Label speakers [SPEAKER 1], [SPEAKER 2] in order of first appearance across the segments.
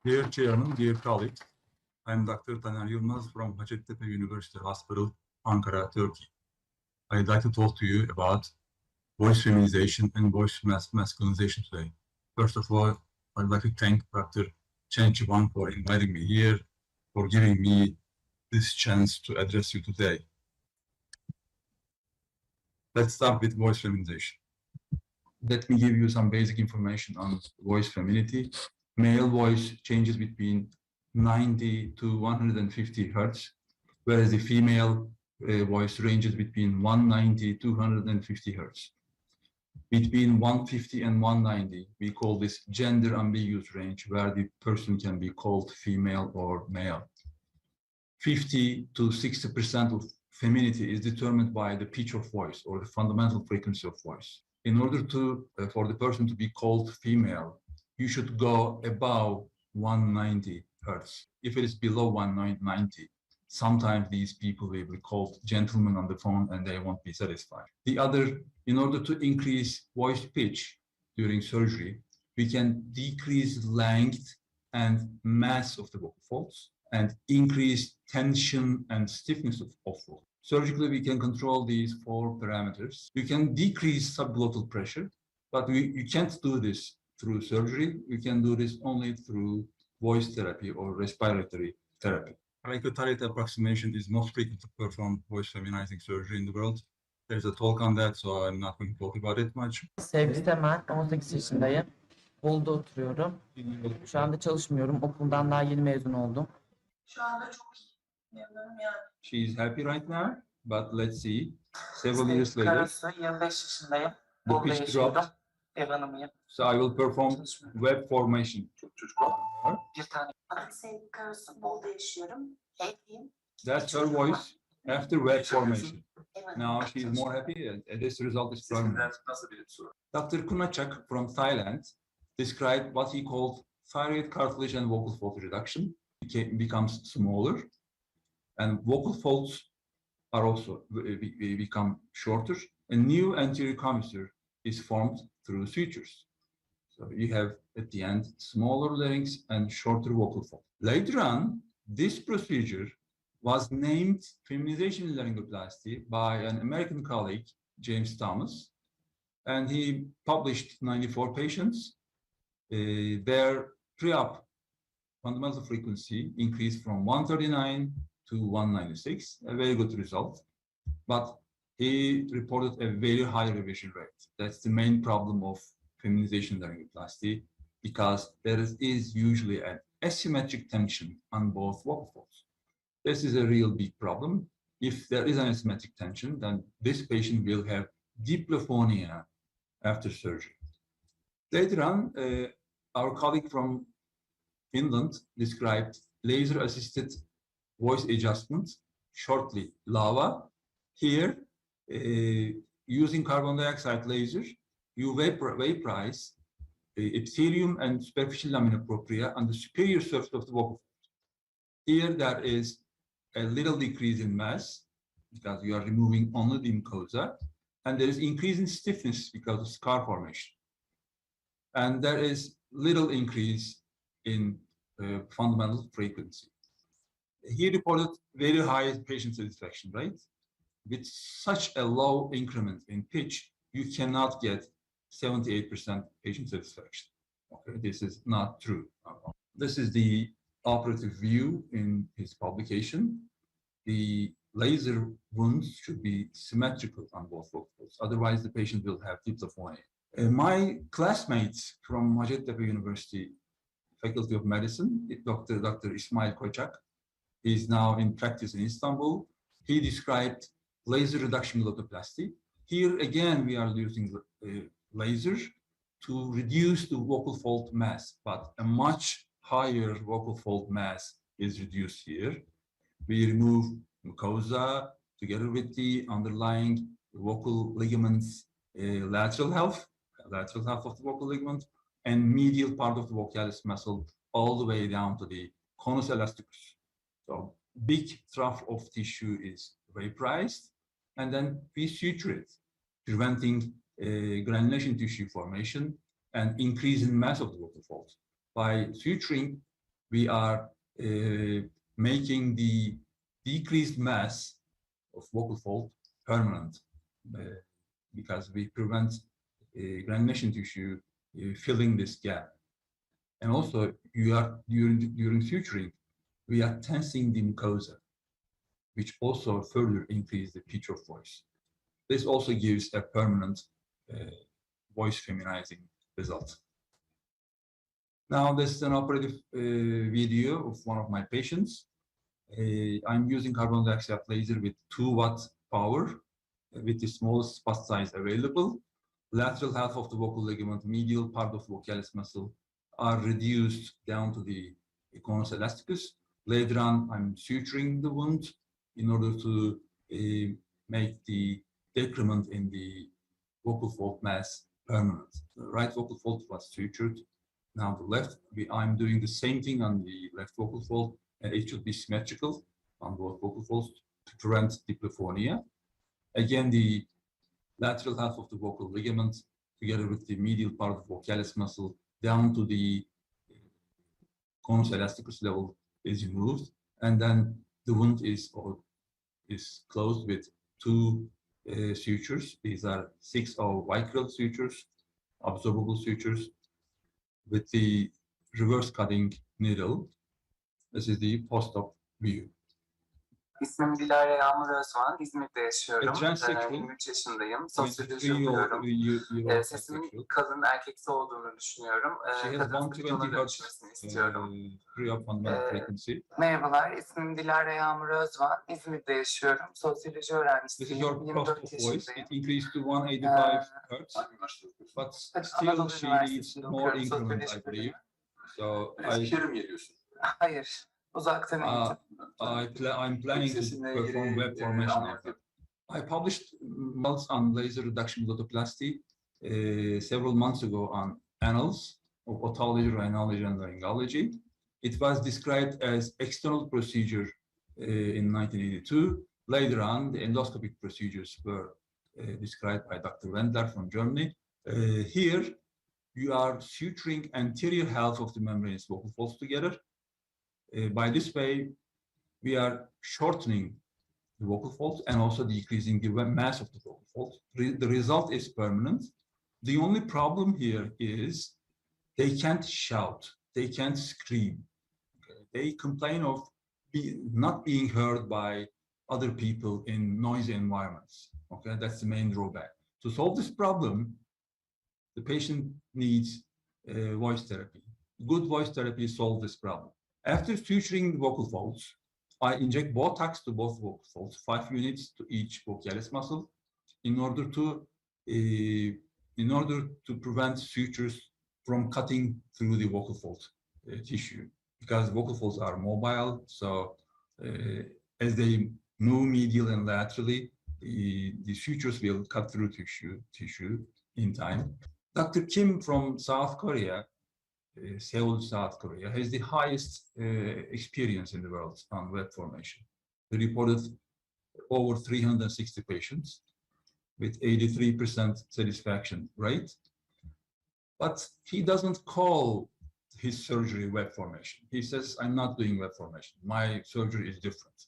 [SPEAKER 1] Dear Chairman, dear colleagues, I am Dr. Taner Yilmaz from Hacettepe University Hospital, Ankara, Turkey. I'd like to talk to you about voice feminization and voice masculinization today. First of all, I'd like to thank Dr. Chen Chiban for inviting me here, for giving me this chance to address you today. Let's start with voice feminization. Let me give you some basic information on voice femininity. Male voice changes between 90 to 150 hertz, whereas the female voice ranges between 190 to 250 hertz. Between 150 and 190, we call this gender ambiguous range, where the person can be called female or male. 50 to 60% of femininity is determined by the pitch of voice or the fundamental frequency of voice. In order to for the person to be called female, you should go above 190 hertz. If it is below 190, sometimes these people will be called gentlemen on the phone and they won't be satisfied. The other, in order to increase voice pitch during surgery, we can decrease length and mass of the vocal folds and increase tension and stiffness of vocal. Surgically, we can control these 4 parameters. You can decrease subglottal pressure, but you can't do this through surgery. We can do this only through voice therapy or respiratory therapy. Tracheotomy approximation is most frequently performed voice feminizing surgery in the world. There's a talk on that, so I'm not going to talk about it much.
[SPEAKER 2] Sevgi Temel, 18 yaşındayım. Bolu'da oturuyorum. Şu anda çalışmıyorum. Okuldan daha yeni mezun oldum.
[SPEAKER 3] Şu anda çok iyi. Memnunum yani.
[SPEAKER 1] She's happy right now, but let's see. Several years later,
[SPEAKER 2] Karısı, 25 yaşındayım.
[SPEAKER 1] the
[SPEAKER 2] Bolu'da
[SPEAKER 1] pitch
[SPEAKER 2] yaşıyorum.
[SPEAKER 1] dropped,
[SPEAKER 2] Ev hanımıyım.
[SPEAKER 1] so I will perform
[SPEAKER 2] Çalışmıyorum.
[SPEAKER 1] web formation.
[SPEAKER 2] Bir tane.
[SPEAKER 3] Sevgi karısı Bolu'da yaşıyorum. Evliyim.
[SPEAKER 1] That's her voice after web formation.
[SPEAKER 3] Evet.
[SPEAKER 1] Now she's more happy, and this result is permanent. Dr. Kunachak from Thailand described what he called thyroid cartilage and vocal fold reduction. It becomes smaller, and vocal folds are also become shorter. A new anterior commissure is formed through sutures. So you have at the end smaller larynx and shorter vocal fold. Later on, this procedure was named feminization laryngoplasty by an American colleague, James Thomas, and he published 94 patients. Their pre-op fundamental frequency increased from 139 to 196, a very good result. But he reported a very high revision rate. That's the main problem of feminization laryngoplasty, because there is usually an asymmetric tension on both vocal folds. This is a real big problem. If there is an asymmetric tension, then this patient will have diplophonia after surgery. Later on, our colleague from Finland described laser-assisted voice adjustment, shortly LAVA. Here, using carbon dioxide laser, you vaporize epithelium and superficial lamina propria on the superior surface of the vocal fold. Here, there is a little decrease in mass because you are removing only the mucosa, and there is increase in stiffness because of scar formation. And there is little increase in fundamental frequency. He reported very high patient satisfaction rate. With such a low increment in pitch, you cannot get 78% patient satisfaction. Okay, this is not true. This is the operative view in his publication. The laser wounds should be symmetrical on both vocal folds. Otherwise, the patient will have diplophonia. My classmates from Hacettepe University Faculty of Medicine, Dr. Ismail Koçak, is now in practice in Istanbul. He described laser reduction glotoplasty. Here again, we are using laser to reduce the vocal fold mass, but a much higher vocal fold mass is reduced here. We remove mucosa together with the underlying vocal ligaments, lateral half of the vocal ligament, and medial part of the vocalis muscle, all the way down to the conus elasticus. So big trough of tissue is vaporized, and then we suture it, preventing granulation tissue formation and increase in mass of the vocal folds. By suturing, we are making the decreased mass of vocal fold permanent because we prevent granulation tissue filling this gap. And also, you are during suturing, we are tensing the mucosa, which also further increase the pitch of voice. This also gives a permanent voice feminizing result. Now, this is an operative video of one of my patients. I'm using carbon dioxide laser with 2-watt power with the smallest spot size available. Lateral half of the vocal ligament, medial part of vocalis muscle are reduced down to the conus elasticus. Later on, I'm suturing the wound in order to make the decrement in the vocal fold mass permanent. The right vocal fold was sutured. Now the left, I'm doing the same thing on the left vocal fold, and it should be symmetrical on both vocal folds to prevent diplofonia. Again, the lateral half of the vocal ligament, together with the medial part of the vocalis muscle, down to the conus elasticus level is removed, and then the wound is closed with 2 sutures. These are 6-0 vicryl sutures, absorbable sutures, with the reverse cutting needle. This is the post-op view.
[SPEAKER 4] İsmim Dilara Yağmur Özvan, İzmir'de yaşıyorum.
[SPEAKER 1] Transsexual.
[SPEAKER 4] 23 yaşındayım. Sosyoloji
[SPEAKER 1] 23
[SPEAKER 4] okuyorum. Sesimin kadın erkeksi olduğunu düşünüyorum.
[SPEAKER 1] She has
[SPEAKER 4] Kadın
[SPEAKER 1] 120
[SPEAKER 4] stüdyona
[SPEAKER 1] Hz
[SPEAKER 4] dönüşmesini istiyorum.
[SPEAKER 1] pre-fundamental frequency.
[SPEAKER 4] Merhabalar, ismim Dilara Yağmur Özvan, İzmir'de yaşıyorum. Sosyoloji
[SPEAKER 1] This is
[SPEAKER 4] öğrencisiyim.
[SPEAKER 1] your cost
[SPEAKER 4] 24
[SPEAKER 1] of voice.
[SPEAKER 4] yaşındayım.
[SPEAKER 1] It increased to 185 Hz, but still
[SPEAKER 4] Anadolu
[SPEAKER 1] she needs
[SPEAKER 4] Üniversitesi'nde
[SPEAKER 1] more
[SPEAKER 4] okuyorum,
[SPEAKER 1] increment, I
[SPEAKER 4] sosyoloji
[SPEAKER 1] believe.
[SPEAKER 4] bölümü.
[SPEAKER 1] So
[SPEAKER 5] Eskişehir'e mi geliyorsun?
[SPEAKER 4] Hayır, uzaktan eğitim.
[SPEAKER 1] I'm planning to perform web formation. I published results on laser reduction glotoplasty several months ago on Annals of Otology, Rhinology, and Laryngology. It was described as external procedure in 1982. Later on, the endoscopic procedures were described by Dr. Wendler from Germany. Here, you are suturing anterior half of the membranous vocal folds together. By this way, we are shortening the vocal folds and also decreasing the mass of the vocal folds. The result is permanent. The only problem here is they can't shout, they can't scream. Okay? They complain of not being heard by other people in noisy environments. Okay, that's the main drawback. To solve this problem, the patient needs voice therapy. Good voice therapy solves this problem. After suturing the vocal folds, I inject Botox to both vocal folds, 5 units to each vocalis muscle, in order to prevent sutures from cutting through the vocal fold tissue, because vocal folds are mobile. So as they move medial and laterally, the sutures will cut through tissue in time. Dr. Kim from South Korea, Seoul, South Korea, has the highest experience in the world on web formation. He reported over 360 patients with 83% satisfaction rate. But he doesn't call his surgery web formation. He says, I'm not doing web formation. My surgery is different.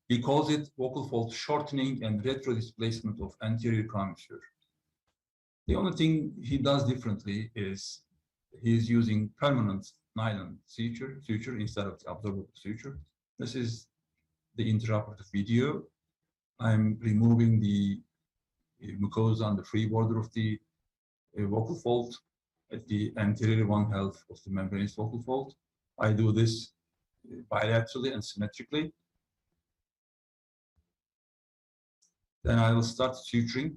[SPEAKER 1] He calls it vocal fold shortening and retro displacement of anterior commissure. The only thing he does differently is he's using permanent nylon suture instead of the absorbable suture. This is the intraoperative video. I'm removing the mucosa on the free border of the vocal fold at the anterior 1/2 of the membranous vocal fold. I do this bilaterally and symmetrically. Then I will start suturing.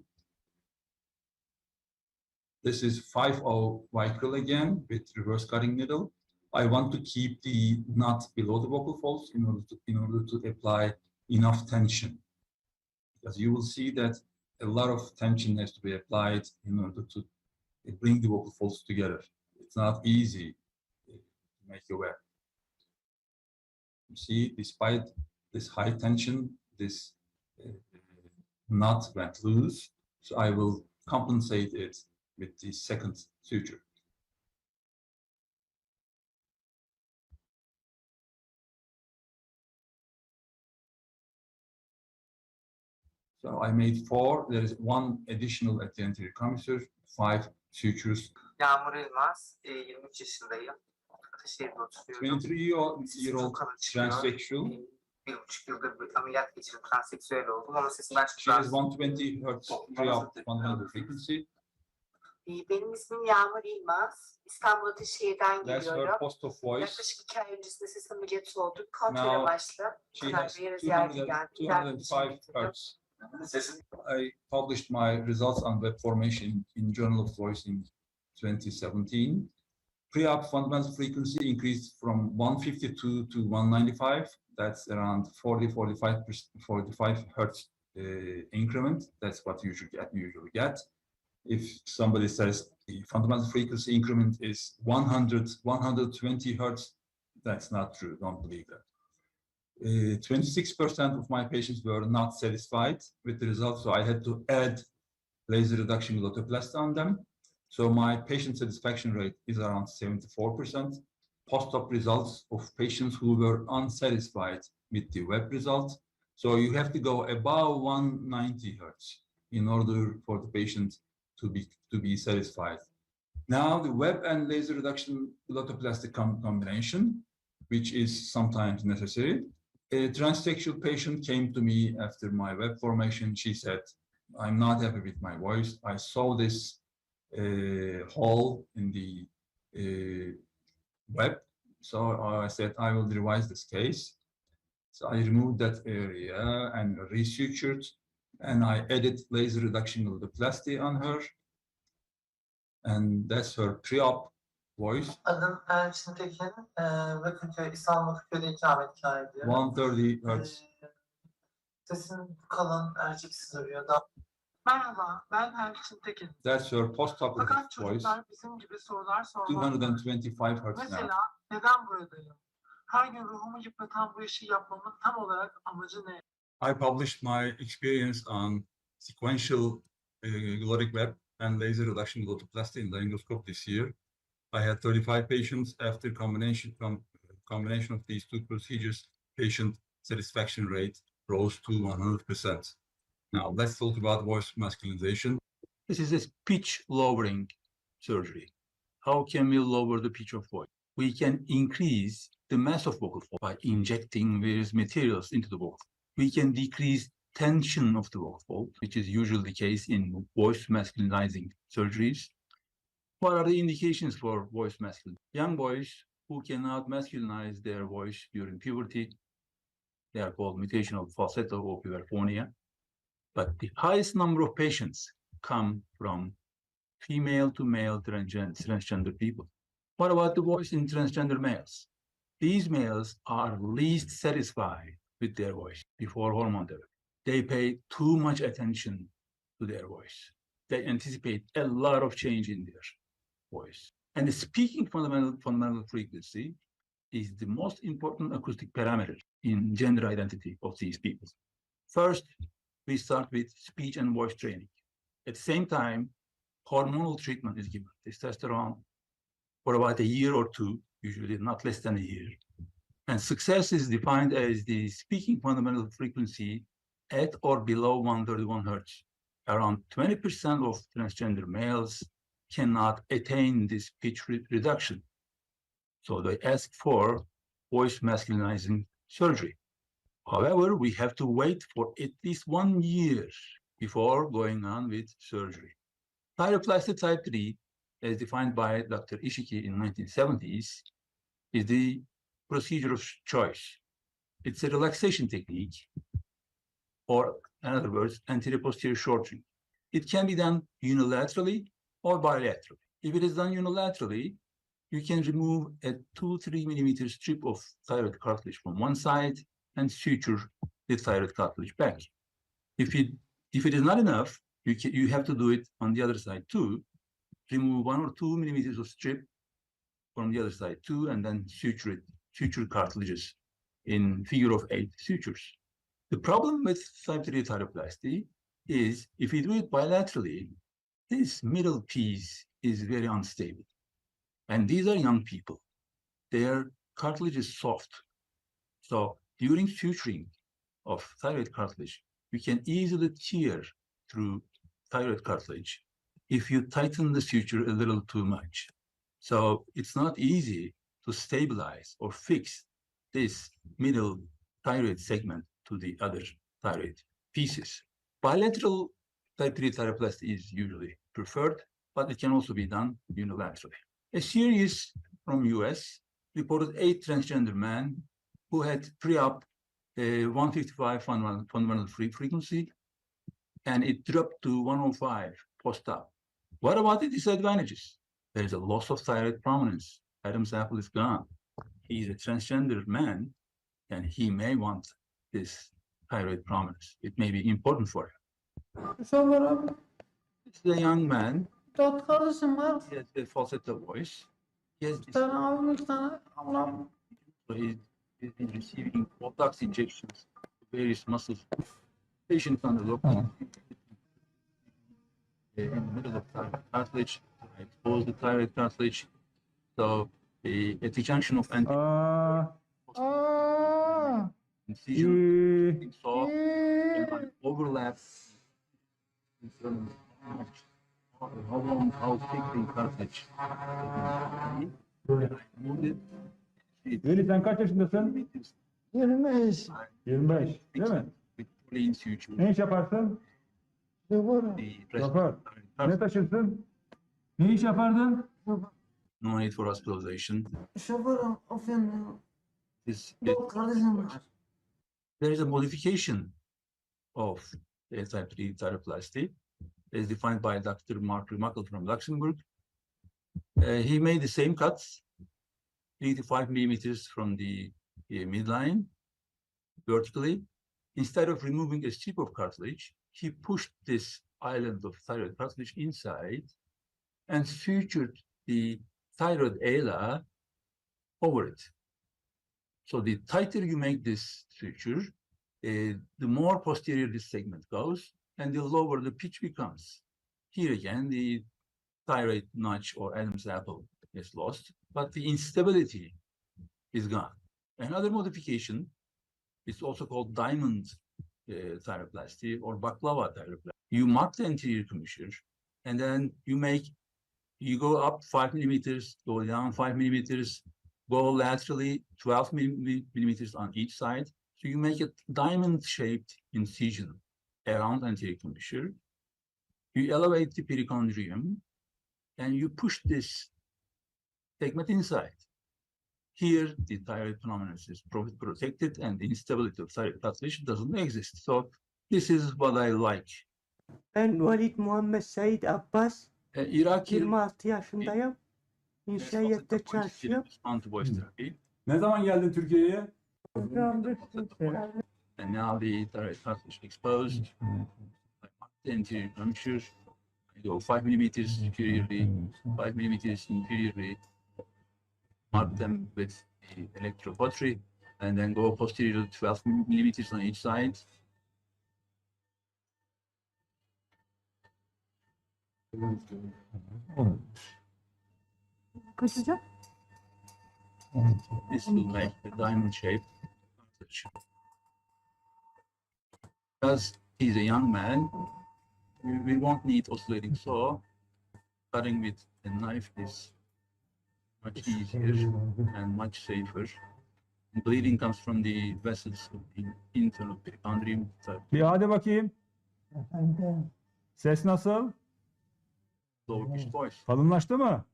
[SPEAKER 1] This is 5/0 vicryl again with reverse cutting needle. I want to keep the knot below the vocal folds in order to apply enough tension, because you will see that a lot of tension has to be applied in order to bring the vocal folds together. It's not easy to make a web. You see, despite this high tension, this knot went loose, so I will compensate it with the second suture. So I made 4. There is 1 additional at the anterior commissure, 5 sutures.
[SPEAKER 4] Yağmur Yılmaz, 23 yaşındayım. Ataşehir'de oturuyorum.
[SPEAKER 1] 23-year-old transsexual.
[SPEAKER 4] 1,5 yıldır bir ameliyat geçirip transseksüel oldum ama sesimden çok
[SPEAKER 1] She has
[SPEAKER 4] rahatsızım.
[SPEAKER 1] 120 Hz pre-op fundamental frequency.
[SPEAKER 3] Benim ismim Yağmur Yilmaz. İstanbul Ataşehir'den
[SPEAKER 1] That's her
[SPEAKER 3] geliyorum.
[SPEAKER 1] post-op voice.
[SPEAKER 3] Yaklaşık 2 ay öncesinde ses ameliyatı olduk. Kontrol
[SPEAKER 1] Now,
[SPEAKER 3] amaçlı.
[SPEAKER 1] She has
[SPEAKER 3] Yere ziyarete
[SPEAKER 1] 205
[SPEAKER 3] geldim.
[SPEAKER 1] Hz. I published my results on web formation in Journal of Voice in 2017. Pre-op fundamental frequency increased from 152 to 195. That's around 45 Hertz increment. That's what you usually get. If somebody says the fundamental frequency increment is 100, 120 Hertz, that's not true. Don't believe that. 26% of my patients were not satisfied with the results, so I had to add laser reduction glotoplasty on them. So my patient satisfaction rate is around 74%. Post-op results of patients who were unsatisfied with the web results. So you have to go above 190 Hertz in order for the patient to be satisfied. Now the web and laser reduction glotoplasty combination, which is sometimes necessary. A transsexual patient came to me after my web formation. She said, I'm not happy with my voice. I saw this hole in the web. So I said, I will revise this case. So I removed that area and resutured, and I added laser reduction glotoplasty on her. And that's her pre-op voice.
[SPEAKER 5] Adım Elçin Tekin, Bakırköy, İstanbul Bakırköy'de ikametgah ediyorum.
[SPEAKER 1] 130 Hz.
[SPEAKER 5] Sesim kalın, erkeksi duruyor.
[SPEAKER 6] Merhaba, ben Elçin Tekin.
[SPEAKER 1] That's her post-operative
[SPEAKER 6] Fakat
[SPEAKER 1] voice.
[SPEAKER 6] çocuklar bizim gibi sorular sormazlar.
[SPEAKER 1] 225 Hz now.
[SPEAKER 6] Mesela neden buradayım? Her gün ruhumu yıpratan bu işi yapmamın tam olarak amacı ne?
[SPEAKER 1] I published my experience on sequential glottic web and laser reduction glotoplasty in laryngoscope this year. I had 35 patients. After combination of these 2 procedures, patient satisfaction rate rose to 100%. Now let's talk about voice masculinization. This is a pitch lowering surgery. How can we lower the pitch of voice? We can increase the mass of vocal folds by injecting various materials into the vocal. We can decrease tension of the vocal fold, which is usually the case in voice masculinizing surgeries. What are the indications for voice masculinization? Young boys who cannot masculinize their voice during puberty, they are called mutational falsetto or puberphonia. But the highest number of patients come from female to male transgender people. What about the voice in transgender males? These males are least satisfied with their voice before hormone therapy. They pay too much attention to their voice. They anticipate a lot of change in their voice. And the speaking fundamental frequency is the most important acoustic parameter in gender identity of these people. First, we start with speech and voice training. At the same time, hormonal treatment is given, testosterone, for about a year or 2, usually not less than a year. And success is defined as the speaking fundamental frequency at or below 131 Hertz. Around 20% of transgender males cannot attain this pitch reduction. So they ask for voice masculinizing surgery. However, we have to wait for at least 1 year before going on with surgery. Thyroplasty type 3, as defined by Dr. Ishiki in 1970s, is the procedure of choice. It's a relaxation technique, or in other words, anterior-posterior shortening. It can be done unilaterally or bilaterally. If it is done unilaterally, you can remove a 2-3 millimeter strip of thyroid cartilage from one side and suture the thyroid cartilage back. If it is not enough, you have to do it on the other side too. Remove 1 or 2 millimeters of strip from the other side too, and then suture cartilages in figure of 8 sutures. The problem with type 3 thyroplasty is if you do it bilaterally, this middle piece is very unstable. And these are young people. Their cartilage is soft. So during suturing of thyroid cartilage, you can easily tear through thyroid cartilage if you tighten the suture a little too much. So it's not easy to stabilize or fix this middle thyroid segment to the other thyroid pieces. Bilateral type 3 thyroplasty is usually preferred, but it can also be done unilaterally. A series from US reported 8 transgender men who had pre-op 155 fundamental frequency, and it dropped to 105 post-op. What about the disadvantages? There is a loss of thyroid prominence. Adam's apple is gone. He is a transgender man, and he may want this thyroid prominence. It may be important for him.
[SPEAKER 6] Şu var abi.
[SPEAKER 1] This is a young man.
[SPEAKER 6] 4 kardeşim var.
[SPEAKER 1] He has a falsetto voice. He has
[SPEAKER 6] Bir tane abim, 2 tane ablam.
[SPEAKER 1] So he's been receiving Botox injections to various muscles. Patients on the local in the middle of thyroid cartilage, expose the thyroid cartilage. So at the junction of incision, saw overlap. How thick the cartilage.
[SPEAKER 7] Veli sen kaç yaşındasın?
[SPEAKER 6] 25.
[SPEAKER 7] 25, değil mi? Ne iş yaparsın? Şoför. Ne taşırsın? Ne iş yapardın?
[SPEAKER 1] No need for hospitalization.
[SPEAKER 6] Şoförüm, efendim. Kardeşim var.
[SPEAKER 1] There is a modification of type 3 thyroplasty as defined by Dr. Mark Rimakel from Luxembourg. He made the same cuts, 3 to 5 millimeters from the midline vertically. Instead of removing a strip of cartilage, he pushed this island of thyroid cartilage inside and sutured the thyroid ala over it. So the tighter you make this suture, the more posterior this segment goes, and the lower the pitch becomes. Here again, the thyroid notch or Adam's apple is lost, but the instability is gone. Another modification is also called diamond thyroplasty or baklava thyroplasty. You mark the anterior commissure, and then you go up 5 millimeters, go down 5 millimeters, go laterally 12 millimeters on each side. So you make a diamond-shaped incision around anterior commissure. You elevate the perichondrium, and you push this segment inside. Here, the thyroid prominence is protected, and the instability of thyroid cartilage doesn't exist. So this is what I like.
[SPEAKER 8] Ben Walid Muhammed Said Abbas,
[SPEAKER 1] Iraqi
[SPEAKER 8] 26 yaşındayım. İnşaatçıda çalışıyorum.
[SPEAKER 7] Ne zaman geldin Türkiye'ye?
[SPEAKER 1] And now the thyroid cartilage exposed. The anterior commissure. I go 5 millimeters superiorly, 5 millimeters inferiorly. Mark them with the electropottery, and then go posterior 12 millimeters on each side.
[SPEAKER 6] Kaçacak?
[SPEAKER 1] This will make the diamond shape. Because he's a young man, we won't need oscillating saw. Cutting with a knife is much easier and much safer. Bleeding comes from the vessels of the internal perichondrium.
[SPEAKER 7] Bir hadi bakayım. Ses nasıl?
[SPEAKER 1] Lower pitched voice.
[SPEAKER 7] Kalınlaştı mı?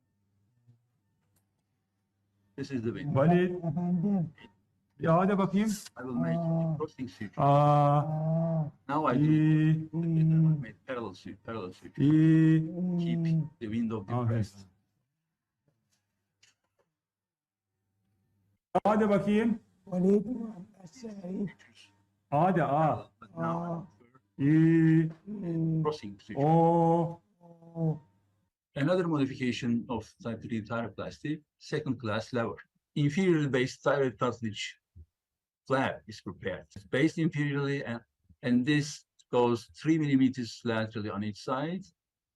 [SPEAKER 1] This is the way.
[SPEAKER 7] Walid. Bir hadi bakayım.
[SPEAKER 1] I will make a crossing suture. Now I do make parallel suture. Keep the window depressed.
[SPEAKER 7] Hadi bakayım.
[SPEAKER 8] Walid Muhammed Said.
[SPEAKER 7] Hadi
[SPEAKER 1] But now crossing suture. Another modification of type 3 thyroplasty, second class lever. Inferiorly based thyroid cartilage flap is prepared. It's based inferiorly, and this goes 3 millimeters laterally on each side.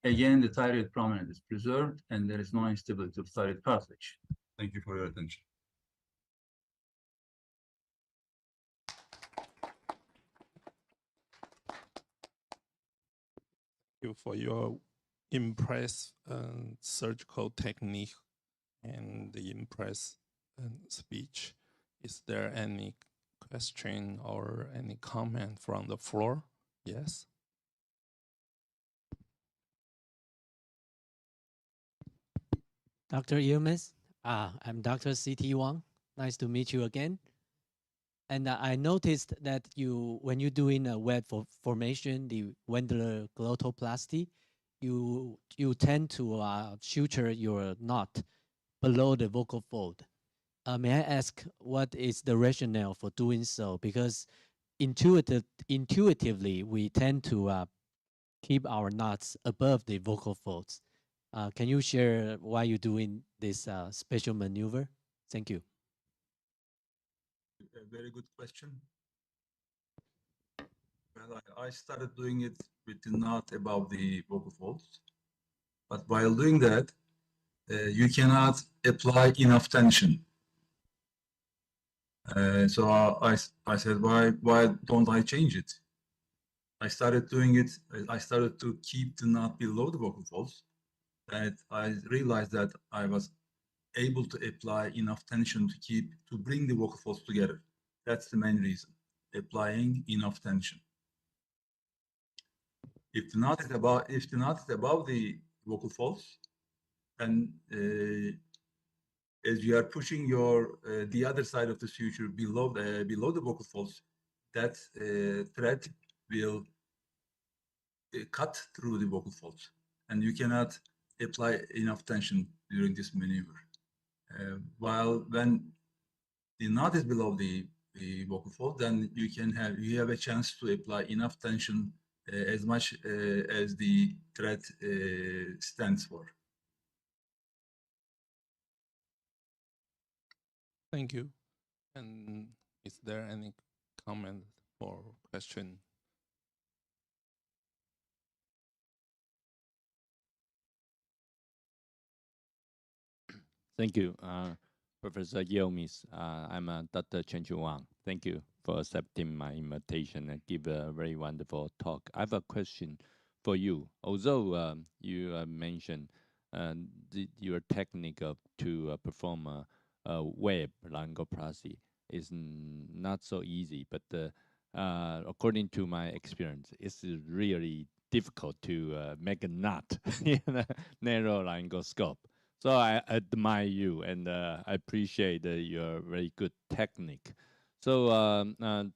[SPEAKER 1] Again, the thyroid prominence is preserved, and there is no instability of thyroid cartilage. Thank you for your attention.
[SPEAKER 9] you for your impressive surgical technique and the impressive speech. Is there any question or any comment from the floor? Yes.
[SPEAKER 10] Dr. Yilmaz, I'm Dr. C.T. Wang. Nice to meet you again. And I noticed that when you're doing a web formation, the Wendler glottoplasty, you tend to suture your knot below the vocal fold. May I ask what is the rationale for doing so? Because intuitively, we tend to keep our knots above the vocal folds. Can you share why you're doing this special maneuver? Thank you.
[SPEAKER 1] A very good question. Well, I started doing it with the knot above the vocal folds. But while doing that, you cannot apply enough tension. So I said, why don't I change it? I started doing it. I started to keep the knot below the vocal folds. And I realized that I was able to apply enough tension to bring the vocal folds together. That's the main reason, applying enough tension. If the knot is above the vocal folds, then as you are pushing the other side of the suture below the vocal folds, that thread will cut through the vocal folds, and you cannot apply enough tension during this maneuver. While when the knot is below the vocal fold, then you have a chance to apply enough tension as much as the thread stands for.
[SPEAKER 9] Thank you. And is there any comment or question?
[SPEAKER 11] Thank you, Professor Yilmaz. I'm Dr. Chen Wang. Thank you for accepting my invitation and give a very wonderful talk. I have a question for you. Although you mentioned your technique to perform a web laryngoplasty is not so easy, but according to my experience, it's really difficult to make a knot in a narrow laryngoscope. So I admire you, and I appreciate your very good technique. So,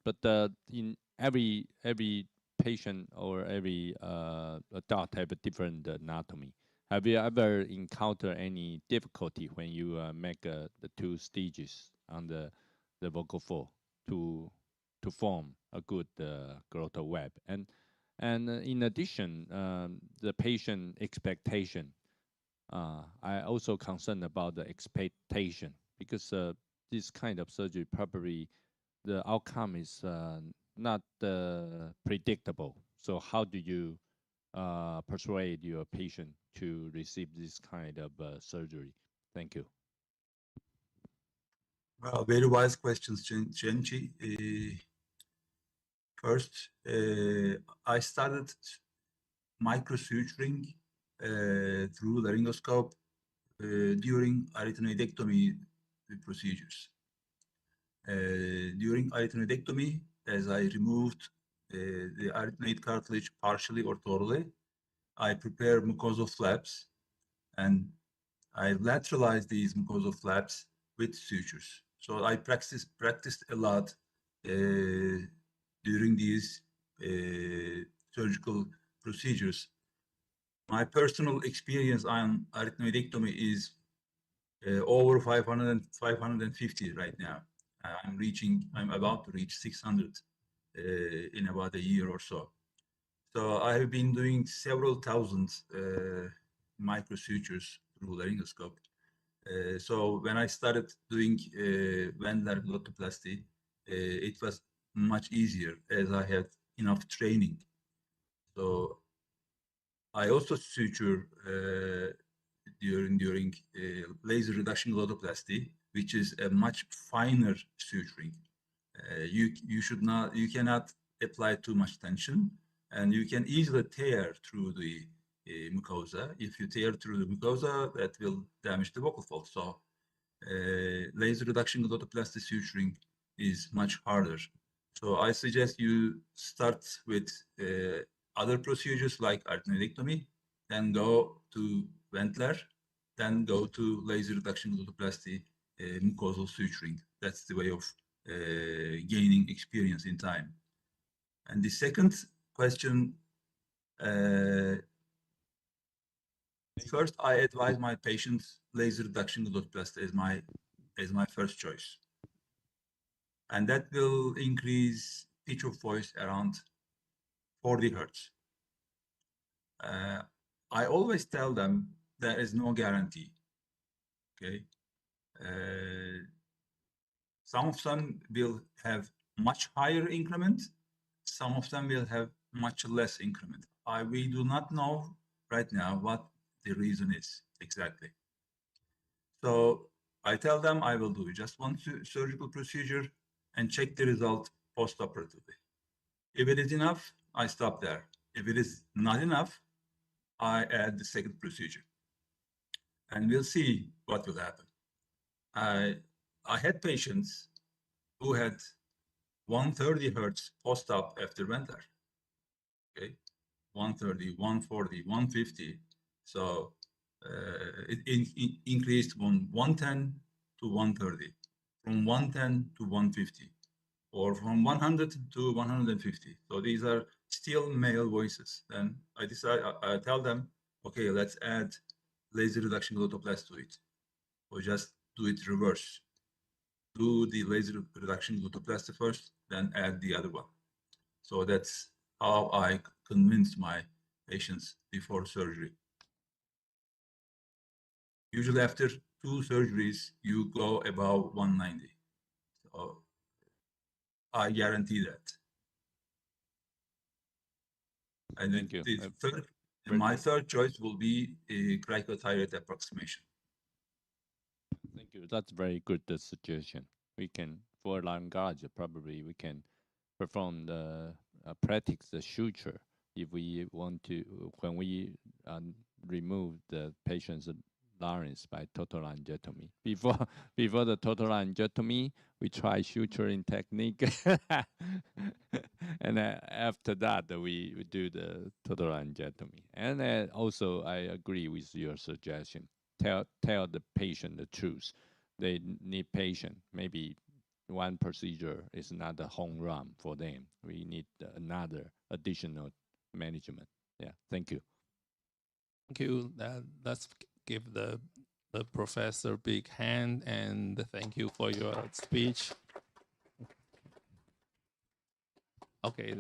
[SPEAKER 11] but in every patient or every adult have a different anatomy. Have you ever encountered any difficulty when you make the two stages on the vocal fold to form a good glottal web? And in addition, the patient expectation. I also concerned about the expectation, because this kind of surgery probably the outcome is not predictable. So how do you persuade your patient to receive this kind of surgery? Thank you.
[SPEAKER 1] Well, very wise questions, Chenchi. First, I started microsuturing through laryngoscope during arytenoidectomy procedures. During arytenoidectomy, as I removed the arytenoid cartilage partially or totally, I prepared mucosal flaps, and I lateralized these mucosal flaps with sutures. So I practiced a lot during these surgical procedures. My personal experience on arytenoidectomy is over 550 right now. I'm about to reach 600 in about a year or so. So I have been doing several thousand microsutures through laryngoscope. So when I started doing Wendler glottoplasty, it was much easier as I had enough training. So I also suture during laser reduction glottoplasty, which is a much finer suturing. You cannot apply too much tension, and you can easily tear through the mucosa. If you tear through the mucosa, that will damage the vocal folds. So laser reduction glotoplasty suturing is much harder. So I suggest you start with other procedures like arytenoidectomy, then go to Ventler, then go to laser reduction glotoplasty mucosal suturing. That's the way of gaining experience in time. And the second question, first I advise my patients laser reduction glotoplasty as my first choice. And that will increase pitch of voice around 40 hertz. I always tell them there is no guarantee. Okay, some of them will have much higher increment. Some of them will have much less increment. We do not know right now what the reason is exactly. So I tell them I will do just one surgical procedure and check the result post-operatively. If it is enough, I stop there. If it is not enough, I add the second procedure. And we'll see what will happen. I had patients who had 130 hertz post-op after Ventler. Okay, 130, 140, 150. So it increased from 110 to 130, from 110 to 150, or from 100 to 150. So these are still male voices. Then I tell them, okay, let's add laser reduction glotoplasty to it, or just do it reverse. Do the laser reduction glotoplasty first, then add the other one. So that's how I convince my patients before surgery. Usually after 2 surgeries, you go above 190. So I guarantee that. And
[SPEAKER 11] Thank you.
[SPEAKER 1] My third choice will be a cricothyroid approximation.
[SPEAKER 11] Thank you. That's very good suggestion. We can, for laryngalgia, probably we can perform the practice the suture if we want to, when we remove the patient's larynx by total laryngectomy. Before the total laryngectomy, we try suturing technique, and after that we do the total laryngectomy. And also, I agree with your suggestion. Tell the patient the truth. They need patience. Maybe one procedure is not a home run for them. We need another additional management. Yeah, thank you.
[SPEAKER 9] Thank you. Let's give the professor a big hand, and thank you for your speech. Okay.